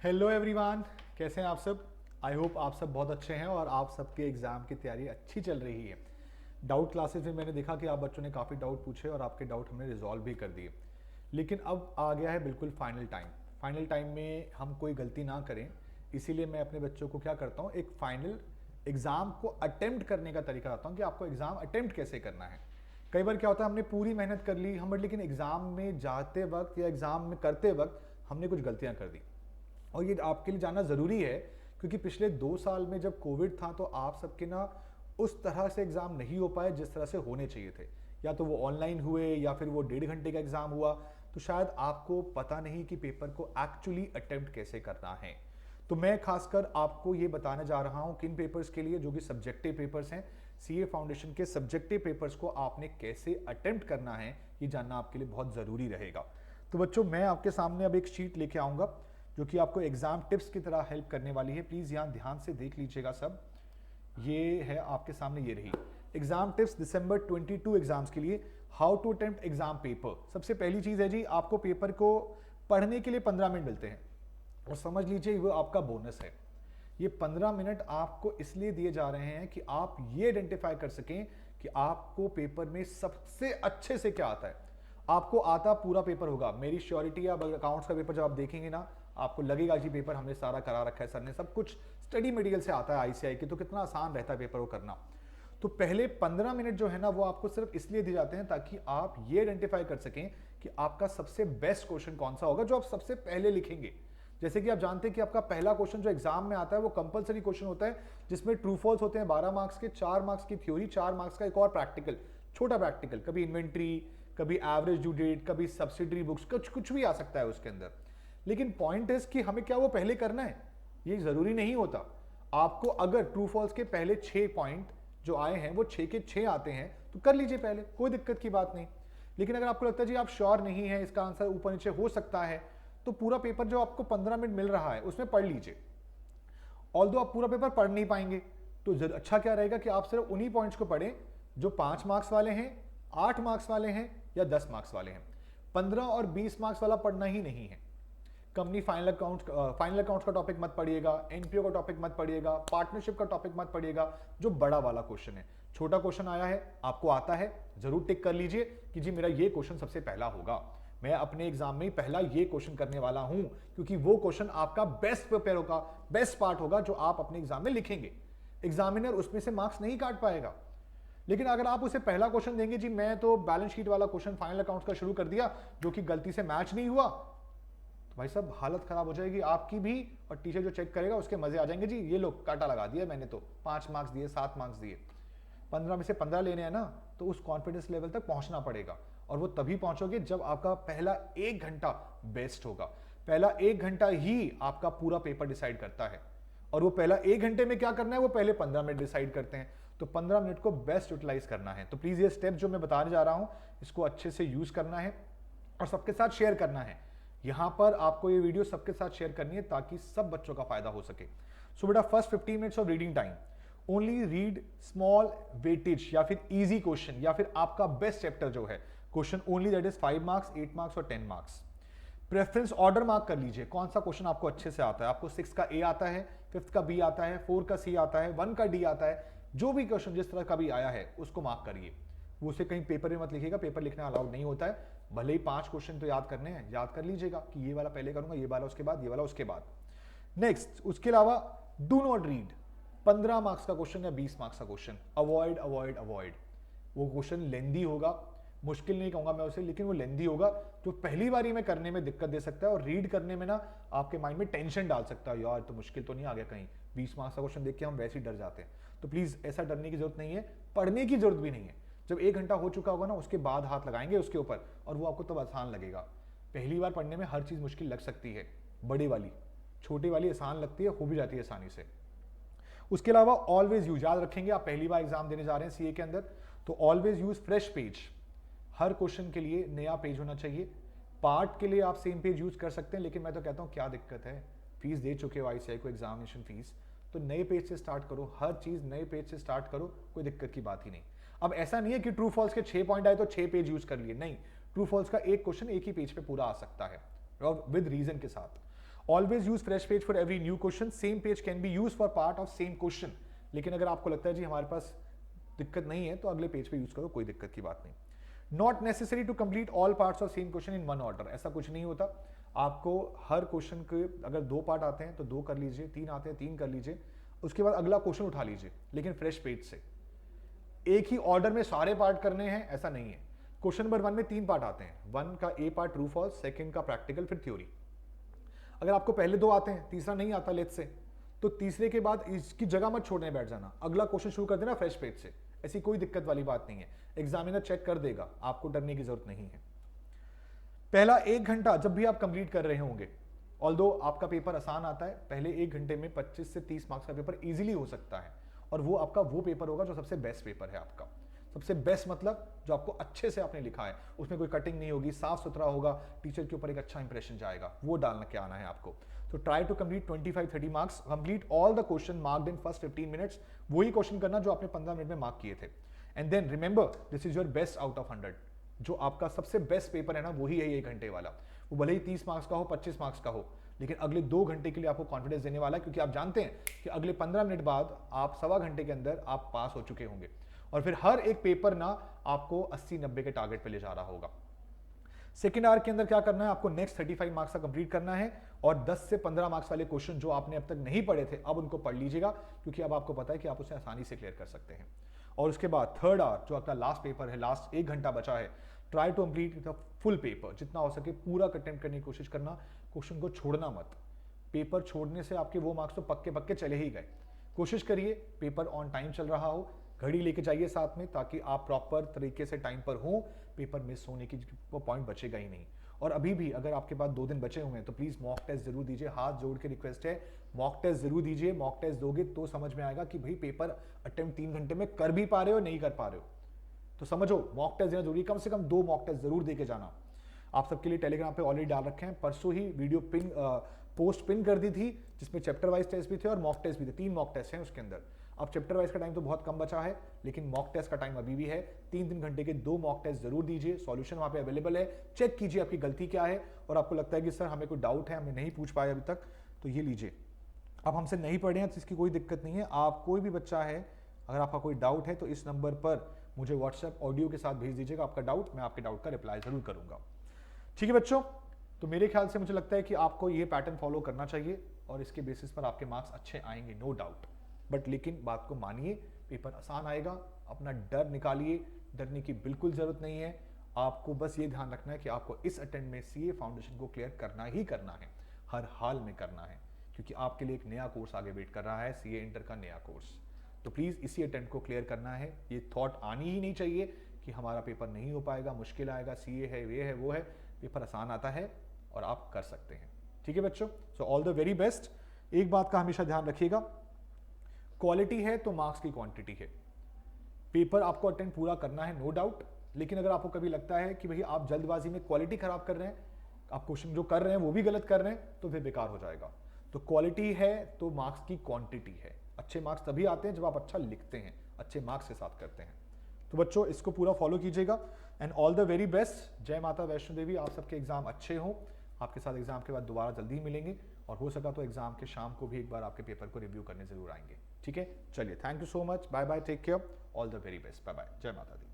Hello everyone, कैसे हैं आप सब। आई होप आप सब बहुत अच्छे हैं और आप सबके एग्ज़ाम की तैयारी अच्छी चल रही है। डाउट क्लासेस में मैंने देखा कि आप बच्चों ने काफ़ी डाउट पूछे और आपके डाउट हमने रिजॉल्व भी कर दिए। लेकिन अब आ गया है बिल्कुल फाइनल टाइम। फाइनल टाइम में हम कोई गलती ना करें, इसीलिए मैं अपने बच्चों को क्या करता हूँ, एक फाइनल एग्ज़ाम को अटेम्प्ट करने का तरीका बताता हूँ कि आपको एग्ज़ाम अटेम्प्ट कैसे करना है। कई बार क्या होता है, हमने पूरी मेहनत कर ली हम, बट लेकिन एग्ज़ाम में जाते वक्त या एग्ज़ाम में करते वक्त हमने कुछ गलतियाँ कर दी। और ये आपके लिए जानना ज़रूरी है क्योंकि पिछले 2 साल में जब कोविड था तो आप सबके ना उस तरह से एग्ज़ाम नहीं हो पाए जिस तरह से होने चाहिए थे। या तो वो ऑनलाइन हुए या फिर वो 1.5 घंटे का एग्ज़ाम हुआ, तो शायद आपको पता नहीं कि पेपर को एक्चुअली अटेम्प्ट कैसे करना है। तो मैं खासकर आपको ये बताने जा रहा हूँ किन पेपर्स के लिए, जो कि सब्जेक्टिव पेपर्स हैं। सीए फाउंडेशन के सब्जेक्टिव पेपर्स को आपने कैसे अटेम्प्ट करना है, ये जानना आपके लिए बहुत ज़रूरी रहेगा। तो बच्चों, मैं आपके सामने अब एक शीट लेके आऊँगा जो कि आपको एग्जाम टिप्स की तरह हेल्प करने वाली है। प्लीज यहाँ ध्यान से देख लीजिएगा सब। ये है आपके सामने, ये रही एग्जाम टिप्स दिसंबर 22 एग्जाम्स के लिए। How to attempt exam paper. सबसे पहली चीज है जी, आपको पेपर को पढ़ने के लिए 15 मिनट मिलते हैं और समझ लीजिए वो आपका बोनस है। ये 15 मिनट आपको इसलिए दिए जा रहे हैं कि आप ये आइडेंटिफाई कर सकें कि आपको पेपर में सबसे अच्छे से क्या आता है। आपको आता पूरा पेपर होगा, मेरी श्योरिटी। अब अकाउंट्स का पेपर जब आप देखेंगे ना, आपको लगेगा जी पेपर हमने सारा करा रखा है, सर ने सब कुछ स्टडी मटेरियल से आता है आईसीआई के, तो कितना आसान रहता है पेपर को करना। तो पहले 15 मिनट जो है ना, वो आपको सिर्फ इसलिए दिए जाते हैं ताकि आप ये आइडेंटिफाई कर सकें कि आपका सबसे बेस्ट क्वेश्चन कौन सा होगा जो आप सबसे पहले लिखेंगे। जैसे कि आप जानते हैं कि आपका पहला क्वेश्चन जो एग्जाम में आता है वो कंपलसरी क्वेश्चन होता है, जिसमें ट्रू फॉल्स होते हैं 12 मार्क्स के, 4 मार्क्स की थ्योरी, 4 मार्क्स का एक और प्रैक्टिकल, छोटा प्रैक्टिकल, कभी इन्वेंट्री, कभी एवरेज ड्यू डेट, कभी सब्सिडरी बुक्स, कुछ भी आ सकता है उसके अंदर। लेकिन पॉइंट इज कि हमें क्या वो पहले करना है, ये जरूरी नहीं होता। आपको अगर ट्रू फॉल्स के पहले 6 पॉइंट जो आए हैं वो 6 के 6 आते हैं तो कर लीजिए पहले, कोई दिक्कत की बात नहीं। लेकिन अगर आपको लगता है जी आप श्योर नहीं है, इसका आंसर ऊपर नीचे हो सकता है, तो पूरा पेपर जो आपको 15 मिनट मिल रहा है उसमें पढ़ लीजिए। ऑल दो आप पूरा पेपर पढ़ नहीं पाएंगे, तो अच्छा क्या रहेगा कि आप सिर्फ उन्हीं पॉइंट्स को पढ़ें जो 5 मार्क्स वाले हैं, 8 मार्क्स वाले हैं या 10 मार्क्स वाले हैं। 15 और 20 मार्क्स वाला पढ़ना ही नहीं है। कंपनी फाइनल अकाउंट्स का टॉपिक मत पढ़िएगा, एनपीओ का टॉपिक मत पढ़िएगा, पार्टनरशिप का टॉपिक मत पढ़िएगा, जो बड़ा वाला क्वेश्चन है। छोटा क्वेश्चन आया है, आपको आता है, जरूर टिक कर लीजिए कि जी मेरा ये क्वेश्चन सबसे पहला होगा। मैं अपने एग्जाम में पहला ये क्वेश्चन करने वाला हूं, क्योंकि वो क्वेश्चन आपका बेस्ट प्रिपेयर होगा, बेस्ट पार्ट होगा जो आप अपने एग्जाम में लिखेंगे। एग्जामिनर उसमें से मार्क्स नहीं काट पाएगा। लेकिन अगर आप उसे पहला क्वेश्चन देंगे, जी मैं तो बैलेंस शीट वाला क्वेश्चन फाइनल अकाउंट्स का शुरू कर दिया जो कि गलती से मैच नहीं हुआ, तो भाई साहब हालत खराब हो जाएगी आपकी भी, और टीचर जो चेक करेगा उसके मजे आ जाएंगे। जी ये लो काटा लगा दिया मैंने, तो 5 मार्क्स दिए, 7 मार्क्स दिए। 15 में से 15 लेने हैं ना, तो उस कॉन्फिडेंस लेवल तक पहुंचना पड़ेगा। और वो तभी पहुंचोगे जब आपका पहला 1 घंटा बेस्ट होगा। पहला 1 घंटा ही आपका पूरा पेपर डिसाइड करता है, और वो पहला 1 घंटे में क्या करना है वो पहले 15 मिनट डिसाइड करते हैं। तो 15 मिनट को बेस्ट यूटिलाइज करना है। तो प्लीज ये स्टेप जो मैं बताने जा रहा हूं, इसको अच्छे से यूज करना है और सबके साथ शेयर करना है। यहां पर आपको ये वीडियो सबके साथ शेयर करनी है ताकि सब बच्चों का फायदा हो सके। सो बेटा, first 15 minutes of reading time, only read small weightage या फिर इजी क्वेश्चन, या फिर आपका बेस्ट चैप्टर जो है question only, that is 5 marks, 8 marks और 10 मार्क्स। प्रेफरेंस ऑर्डर मार्क कर लीजिए, कौन सा क्वेश्चन आपको अच्छे से आता है। आपको 6 का ए आता है, 5th का बी आता है, 4 का सी आता है, 1 का डी आता है। जो भी क्वेश्चन जिस तरह का भी आया है उसको मार्क करिए। वो उसे कहीं पेपर में मत लिखिएगा, पेपर लिखना अलाउड नहीं होता है। भले ही 5 क्वेश्चन तो याद करने हैं, याद कर लीजिएगा कि ये वाला पहले करूंगा, ये वाला उसके बाद, ये वाला उसके बाद। नेक्स्ट, उसके अलावा डू नॉट रीड 15 मार्क्स का क्वेश्चन या 20 मार्क्स का क्वेश्चन, अवॉइड अवॉइड अवॉइड। वो क्वेश्चन लेंदी होगा, मुश्किल नहीं कहूंगा मैं उसे, लेकिन वो लेंदी होगा जो पहली बारी में करने में दिक्कत दे सकता है, और रीड करने में ना आपके माइंड में टेंशन डाल सकता है, यार तो मुश्किल तो नहीं आ गया कहीं, 20 मार्क्स का क्वेश्चन देख के हम वैसे ही डर जाते हैं। तो प्लीज ऐसा डरने की जरूरत नहीं है, पढ़ने की जरूरत भी नहीं है। जब 1 घंटा हो चुका होगा ना, उसके बाद हाथ लगाएंगे उसके ऊपर और वो आपको तब आसान लगेगा। पहली बार पढ़ने में हर चीज मुश्किल लग सकती है, बड़ी वाली, छोटी वाली आसान लगती है, हो भी जाती है आसानी से। उसके अलावा ऑलवेज यूज, याद रखेंगे आप पहली बार एग्जाम देने जा रहे हैं सीए के अंदर, तो ऑलवेज यूज फ्रेश पेज। हर क्वेश्चन के लिए नया पेज होना चाहिए। पार्ट के लिए आप सेम पेज यूज कर सकते हैं, लेकिन मैं तो कहता हूं क्या दिक्कत है, फीस दे चुके हो आईसीआई को, एग्जामिनेशन फीस, तो नए पेज से स्टार्ट करो, हर चीज नए पेज से स्टार्ट करो, कोई दिक्कत की बात ही नहीं। अब ऐसा नहीं है कि ट्रू फॉल्स के 6 पॉइंट आए तो 6 पेज यूज कर लिए, नहीं, ट्रू फॉल्स का एक क्वेश्चन एक ही पेज पे पूरा आ सकता है, और विद रीजन के साथ। Always use fresh page for every new question, same page can be use for part of same question. लेकिन अगर आपको लगता है जी हमारे पास दिक्कत नहीं है तो अगले पेज पे यूज करो, कोई दिक्कत की बात नहीं। Not necessary to complete all parts of same question in one order, ऐसा कुछ नहीं होता। आपको हर क्वेश्चन के अगर 2 पार्ट आते हैं तो 2 कर लीजिए, 3 आते हैं 3 कर लीजिए, उसके बाद अगला क्वेश्चन उठा लीजिए, लेकिन फ्रेश पेज से। एक ही ऑर्डर में सारे पार्ट करने हैं ऐसा नहीं है। क्वेश्चन नंबर 1 में 3 पार्ट आते हैं, 1 का ए पार्ट ट्रू फॉल्स, सेकंड का प्रैक्टिकल, फिर थ्योरी। अगर आपको पहले 2 आते हैं, तीसरा नहीं आता लेट्स से, तो तीसरे के बाद इसकी जगह मत छोड़ने बैठ जाना, अगला क्वेश्चन शुरू कर देना फ्रेश पेज से। ऐसी कोई दिक्कत वाली बात नहीं है, एग्जामिनर चेक कर देगा, आपको डरने की जरूरत नहीं है। पहला 1 घंटा जब भी आप कंप्लीट कर रहे होंगे, ऑल्दो आपका पेपर आसान आता है, पहले 1 घंटे में 25 से 30 मार्क्स का पेपर इजीली हो सकता है, और वो आपका वो पेपर होगा जो सबसे बेस्ट पेपर है आपका। सबसे बेस्ट मतलब जो आपको अच्छे से आपने लिखा है, उसमें कोई कटिंग नहीं होगी, साफ सुथरा होगा, टीचर के ऊपर एक अच्छा इंप्रेशन जाएगा, वो डालना क्या आना है आपको। तो try to complete 25-30 marks, complete all the question marked in first 15 minutes, वही क्वेश्चन करना जो आपने 15 मिनट में मार्क किए थे। And then remember this is your best out of 100, जो आपका सबसे बेस्ट पेपर है ना वही है 1 घंटे वाला। वो भले ही 30 मार्क्स का हो, 25 मार्क्स का हो, लेकिन अगले 2 घंटे के लिए आपको कॉन्फिडेंस देने वाला है, क्योंकि आप जानते हैं कि अगले 15 मिनट बाद आप सवा घंटे के अंदर आप पास हो चुके होंगे, और फिर हर एक पेपर ना आपको 80-90 के टारगेट पे ले जा रहा होगा। सेकेंड आवर के अंदर क्या करना है, आपको नेक्स्ट 35 मार्क्स का कंप्लीट करना है, और 10 से 15 मार्क्स वाले क्वेश्चन जो आपने अब तक नहीं पढ़े थे अब उनको पढ़ लीजिएगा, क्योंकि अब आपको पता है कि आप उसे आसानी से क्लियर कर सकते हैं। और उसके बाद थर्ड आवर जो आपका लास्ट पेपर है, लास्ट 1 घंटा बचा है, try to complete the full paper, जितना हो सके पूरा अटेम्प्ट करने की कोशिश करना, क्वेश्चन को छोड़ना मत। पेपर छोड़ने से आपके वो मार्क्स तो पक्के पक्के चले ही गए। कोशिश करिए पेपर ऑन टाइम चल रहा हो, घड़ी लेके जाइए साथ में, ताकि आप प्रॉपर तरीके से टाइम पर हो, पेपर मिस होने की पॉइंट बचेगा ही नहीं। और अभी भी अगर आपके पास 2 दिन बचे हुए हैं तो प्लीज मॉक टेस्ट जरूर दीजिए, हाथ जोड़ के रिक्वेस्ट है, मॉक टेस्ट जरूर दीजिए। मॉक टेस्ट दोगे तो समझ में आएगा कि भाई पेपर अटेम्प्ट 3 घंटे में कर भी पा रहे हो नहीं कर पा रहे हो, तो समझो मॉक टेस्ट देना जरूरी, कम से कम 2 मॉक टेस्ट जरूर देके जाना। आप सबके लिए टेलीग्राम पे ऑलरेडी डाल रखे हैं, परसों ही वीडियो पोस्ट पिन कर दी थी, जिसमें चैप्टर वाइज टेस्ट भी थे और मॉक टेस्ट भी थे, 3 मॉक टेस्ट हैं उसके अंदर। अब चैप्टर वाइज का टाइम तो बहुत कम बचा है, लेकिन मॉक टेस्ट का टाइम अभी भी है, 3-3 घंटे के 2 मॉक टेस्ट जरूर दीजिए, सॉल्यूशन वहां पे अवेलेबल है, चेक कीजिए आपकी गलती क्या है, और आपको लगता है कि सर हमें कोई डाउट है, हमें नहीं पूछ पाए अभी तक, तो ये लीजिए। आप हमसे नहीं पढ़े हैं तो इसकी कोई दिक्कत नहीं है, आप कोई भी बच्चा है, अगर आपका कोई डाउट है तो इस नंबर पर मुझे व्हाट्सएप ऑडियो के साथ भेज दीजिएगा आपका डाउट, मैं आपके डाउट का रिप्लाई जरूर करूंगा। ठीक है बच्चों, तो मेरे ख्याल से मुझे लगता है कि आपको ये पैटर्न फॉलो करना चाहिए, और इसके बेसिस पर आपके मार्क्स अच्छे आएंगे, नो डाउट। बट लेकिन बात को मानिए, पेपर आसान आएगा, अपना डर निकालिए, डरने की बिल्कुल जरूरत नहीं है। आपको बस ये ध्यान रखना है कि आपको इस अटेम्प्ट में सीए फाउंडेशन को क्लियर करना ही करना है, हर हाल में करना है, क्योंकि आपके लिए एक नया कोर्स आगे वेट कर रहा है, सीए इंटर का नया कोर्स। तो प्लीज इसी अटेम्प्ट को क्लियर करना है, ये थॉट आनी ही नहीं चाहिए कि हमारा पेपर नहीं हो पाएगा, मुश्किल आएगा, सीए है, ये है, वो है। पेपर आसान आता है और आप कर सकते हैं। ठीक है बच्चों, so all the very best. एक बात का हमेशा ध्यान रखिएगा, क्वालिटी है तो मार्क्स की क्वांटिटी है। पेपर आपको अटेम्प्ट पूरा करना है नो डाउट, लेकिन अगर आपको कभी लगता है कि भाई आप जल्दबाजी में क्वालिटी खराब कर रहे हैं, आप क्वेश्चन जो कर रहे हैं वो भी गलत कर रहे हैं, तो फिर बेकार हो जाएगा। तो क्वालिटी है तो मार्क्स की क्वांटिटी है। अच्छे मार्क्स तभी आते हैं जब आप अच्छा लिखते हैं, अच्छे मार्क्स के साथ करते हैं। तो बच्चों इसको पूरा फॉलो कीजिएगा, and all the very best. जय माता वैष्णो देवी, आप सबके एग्जाम अच्छे हों। आपके साथ एग्जाम के बाद दोबारा जल्दी ही मिलेंगे, और हो सका तो एग्जाम के शाम को भी एक बार आपके पेपर को रिव्यू करने जरूर आएंगे। ठीक है, चलिए, thank you so much, bye bye, take care, all the very best, bye bye, जय माता दी।